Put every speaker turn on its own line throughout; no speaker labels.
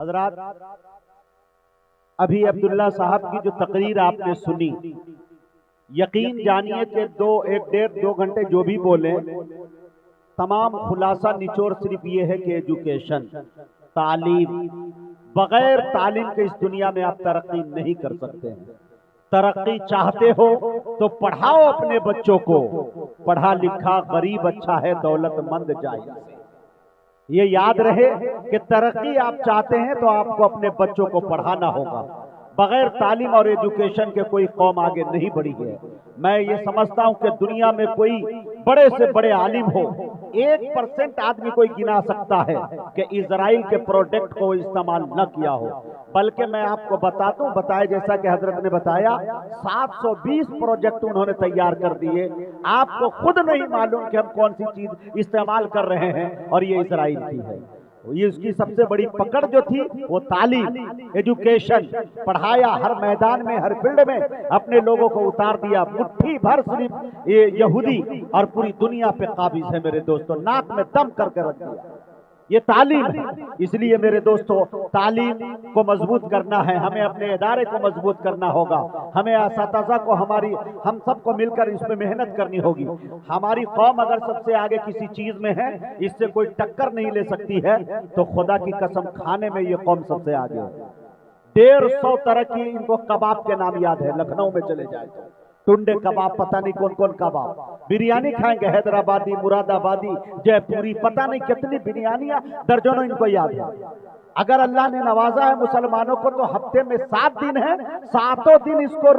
हजरात, अभी अब्दुल्ला साहब की जो तकरीर आपने सुनी, यकीन जानिए कि एक डेढ़ दो घंटे जो भी बोले, तमाम खुलासा निचोड़ सिर्फ ये है कि एजुकेशन, तालीम, बगैर तालीम के इस दुनिया में आप तरक्की नहीं कर सकते हैं। तरक्की चाहते हो तो पढ़ाओ अपने बच्चों को। पढ़ा लिखा गरीब अच्छा है, दौलतमंद जाहिल। ये याद रहे कि तरक्की आप चाहते हैं तो आपको अपने बच्चों को पढ़ाना होगा। बगैर तालीम और एजुकेशन के कोई कौम आगे नहीं बढ़ी है। मैं ये समझता हूं कि दुनिया में कोई बड़े से बड़े आलिम हो, 1% आदमी कोई गिना सकता है कि इजराइल के प्रोडक्ट को इस्तेमाल न किया हो। बल्कि मैं आपको बताता हूं, बताए जैसा कि हजरत ने बताया, 720 प्रोजेक्ट उन्होंने तैयार कर दिए। आपको खुद नहीं मालूम कि हम कौन सी चीज इस्तेमाल कर रहे हैं, और ये इजराइल की है। ये उसकी सबसे बड़ी पकड़ जो थी वो तालीम, एजुकेशन, पढ़ाया हर मैदान में, हर फील्ड में अपने लोगों को उतार दिया। मुट्ठी भर सिर्फ ये यहूदी और पूरी दुनिया पे काबिज है मेरे दोस्तों, नाक में दम करके रख दिया। ये तालीम है। इसलिए मेरे दोस्तों, तालीम को मजबूत करना है, हमें अपने इदारे को मजबूत करना होगा। हमें असातिज़ा को, हम सबको मिलकर इस पे मेहनत करनी होगी। हमारी कौम अगर सबसे आगे किसी चीज में है, इससे कोई टक्कर नहीं ले सकती है, तो खुदा की कसम खाने में ये कौम सबसे आगे है। 150 तरह की इनको कबाब के नाम याद है, लखनऊ में चले जाए तो टुंडे कबाब, पता नहीं कौन कौन कबाब, बिरयानी खाएंगे हैदराबादी, मुरादाबादी, जयपुरी, पता नहीं कितनी बिरयानियां, दर्जनों इनको याद है। अगर अल्लाह ने नवाजा है मुसलमानों को तो हफ्ते में 7 दिन है, 7 दिन इसको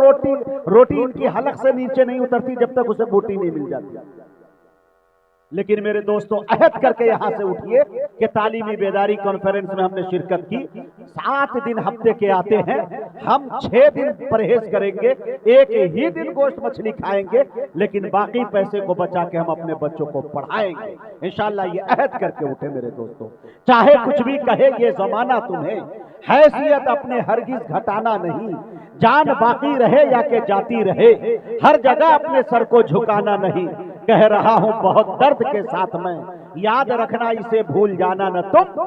रोटी इनकी हलक से नीचे नहीं उतरती जब तक उसे बूटी नहीं मिल जाती। लेकिन मेरे दोस्तों, अहद करके यहां से उठिए कि तालीमी बेदारी कॉन्फ्रेंस में हमने शिरकत की। 7 दिन हफ्ते के आते हैं, हम 6 दिन परहेज करेंगे, एक ही दिन गोश्त मछली खाएंगे, लेकिन बाकी पैसे को बचा के हम अपने बच्चों को पढ़ाएंगे इंशाअल्लाह। ये अहद करके उठे मेरे दोस्तों। चाहे कुछ भी कहे ये जमाना तुम्हें, हैसियत अपने हरगिज घटाना नहीं। जान बाकी रहे या के जाती रहे, हर जगह अपने सर को झुकाना नहीं। कह रहा हूं बहुत दर्द के साथ में, याद रखना इसे भूल जाना न तुम।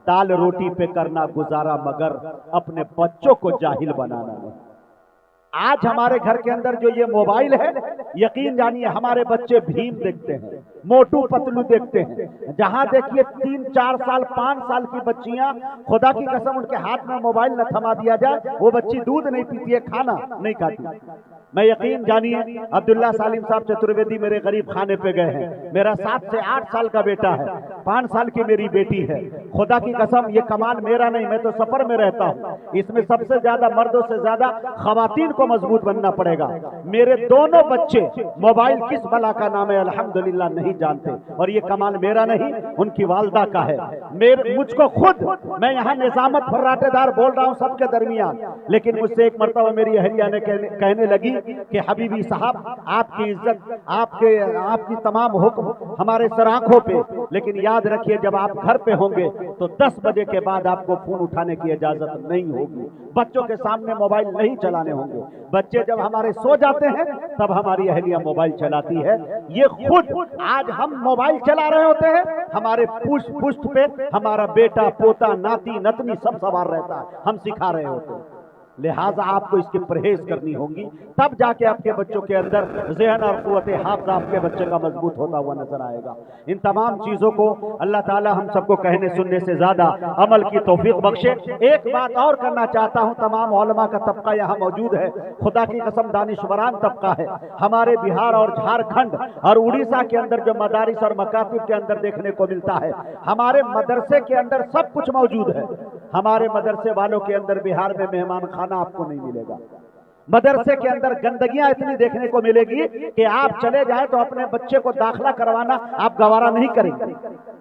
दाल रोटी पे करना गुजारा, मगर अपने बच्चों को जाहिल बनाना नहीं। आज हमारे घर के अंदर जो ये मोबाइल है, यकीन जानिए हमारे बच्चे भीम देखते हैं, मोटू पतलू देखते हैं। जहां देखिए 3, 4 साल, 5 साल की बच्चियां, खुदा की कसम उनके हाथ में मोबाइल न थमा दिया जाए, वो बच्ची दूध नहीं पीती है, खाना नहीं खाती। मैं यकीन जानिए, अब्दुल्ला सालिम साहब चतुर्वेदी मेरे गरीब खाने पे गए हैं। मेरा 7 से 8 साल का बेटा है, 5 साल की मेरी बेटी है। खुदा की कसम ये कमाल मेरा नहीं, मैं तो सफर में रहता हूँ। इसमें सबसे ज्यादा, मर्दों से ज्यादा खवातीन को मजबूत बनना पड़ेगा। मेरे दोनों बच्चे मोबाइल किस भला का नाम है अल्हम्दुलिल्लाह नहीं जानते, और ये कमाल मेरा नहीं, उनकी वालदा का है। मुझको खुद, मैं यहाँ निजामत फर्राटेदार बोल रहा हूँ सबके दरमियान, लेकिन मुझसे एक मरतबा मेरी अहलिया ने कहने लगी कि हबीबी साहब, आपकी इज्जत, आपकी तमाम हुक्म हमारे सर आंखों पे, लेकिन याद रखिए जब आप घर पे होंगे तो 10 बजे के बाद आपको फोन उठाने की इजाजत नहीं होगी। बच्चों के सामने मोबाइल नहीं चलाने होंगे। बच्चे जब हमारे सो जाते हैं तब हमारी अहलिया मोबाइल चलाती है। ये खुद आज हम मोबाइल चला रहे होते हैं, हमारे पुष्ट पे हमारा बेटा, पोता, नाती, नतनी सब सवार रहता है, हम सिखा रहे होते हैं। लिहाजा आपको इसकी परहेज करनी होगी, तब जाके आपके बच्चों के अंदर ज़हन और क़ुव्वत हाफ़िज़ा आपके बच्चे का मजबूत होता हुआ नजर आएगा। इन तमाम चीज़ों को अल्लाह ताला हम सबको कहने सुनने से ज़्यादा अमल की तौफीक बख्शे। एक बात और करना चाहता हूँ, तमाम उलमा का तबका यहाँ मौजूद है, खुदा की कसम दानिशवरान तबका है। हमारे बिहार और झारखंड और उड़ीसा के अंदर जो मदारिस और मकातिब के अंदर देखने को मिलता है, हमारे मदरसे के अंदर सब कुछ मौजूद है। हमारे मदरसे वालों के अंदर बिहार में मेहमान खाना आपको नहीं मिलेगा। मदरसे के अंदर गंदगियां इतनी देखने को मिलेगी कि आप चले जाए तो अपने बच्चे को दाखिला करवाना आप गवारा नहीं करेंगे।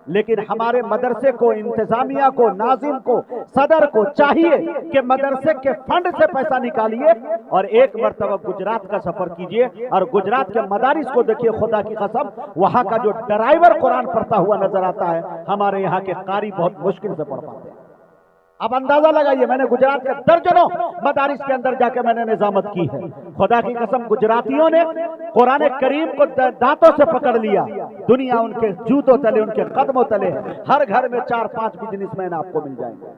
लेकिन हमारे मदरसे को, इंतजामिया को, नाजिम को, सदर को चाहिए कि मदरसे के फंड से पैसा निकालिए और एक मरतबा गुजरात का सफर कीजिए और गुजरात के मदारिस को देखिए। खुदा की कसम, वहां का जो ड्राइवर कुरान पढ़ता हुआ नजर आता है, हमारे यहाँ के कारी बहुत मुश्किल से पढ़ पाते हैं। अब अंदाजा लगाइए, मैंने गुजरात के दर्जनों मदारिस के अंदर जाके मैंने निजामत की है। खुदा की कसम, गुजरातियों ने कुरान करीम को दांतों से पकड़ लिया। दुनिया उनके जूतों तले, उनके कदमों तले है। हर घर में 4-5 बिजनेसमैन आपको मिल जाएंगे।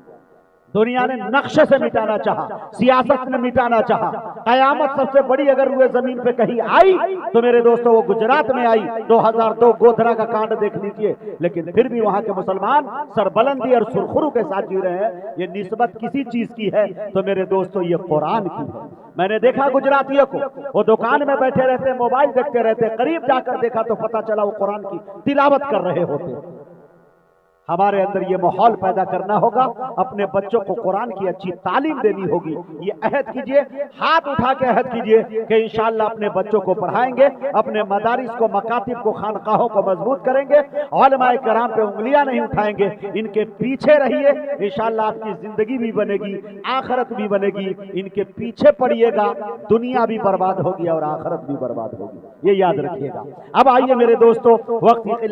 दुनिया ने नक्शे से मिटाना चाहा, सियासत ने मिटाना चाहा। कयामत सबसे बड़ी अगर हुए जमीन पे कहीं आई तो मेरे दोस्तों वो गुजरात में आई। 2002 गोधरा का कांड देख लीजिए, लेकिन फिर भी वहां के मुसलमान सरबलंदी और सुरखुरु के साथ जी रहे हैं। ये निस्बत किसी चीज की है तो मेरे दोस्तों ये कुरान की है। मैंने देखा गुजरातियों को, वो दुकान में बैठे रहते, मोबाइल देखते रहते, करीब जाकर देखा तो पता चला वो कुरान की तिलावत कर रहे होते। हमारे अंदर ये माहौल पैदा करना होगा, अपने बच्चों को कुरान की अच्छी तालीम देनी होगी। ये अहद कीजिए, हाथ उठा के अहद कीजिए कि इंशाअल्लाह अपने बच्चों को पढ़ाएंगे, अपने मदारिस को, मकातिब को, खानकाहों को मजबूत करेंगे, उलमाए कराम पे उंगलियां नहीं उठाएंगे, इनके पीछे रहिए। इंशाअल्लाह आपकी जिंदगी भी बनेगी, आखिरत भी बनेगी। इनके पीछे पड़िएगा, दुनिया भी बर्बाद होगी और आखिरत भी बर्बाद होगी, ये याद रखिएगा। अब आइए मेरे दोस्तों, वक्त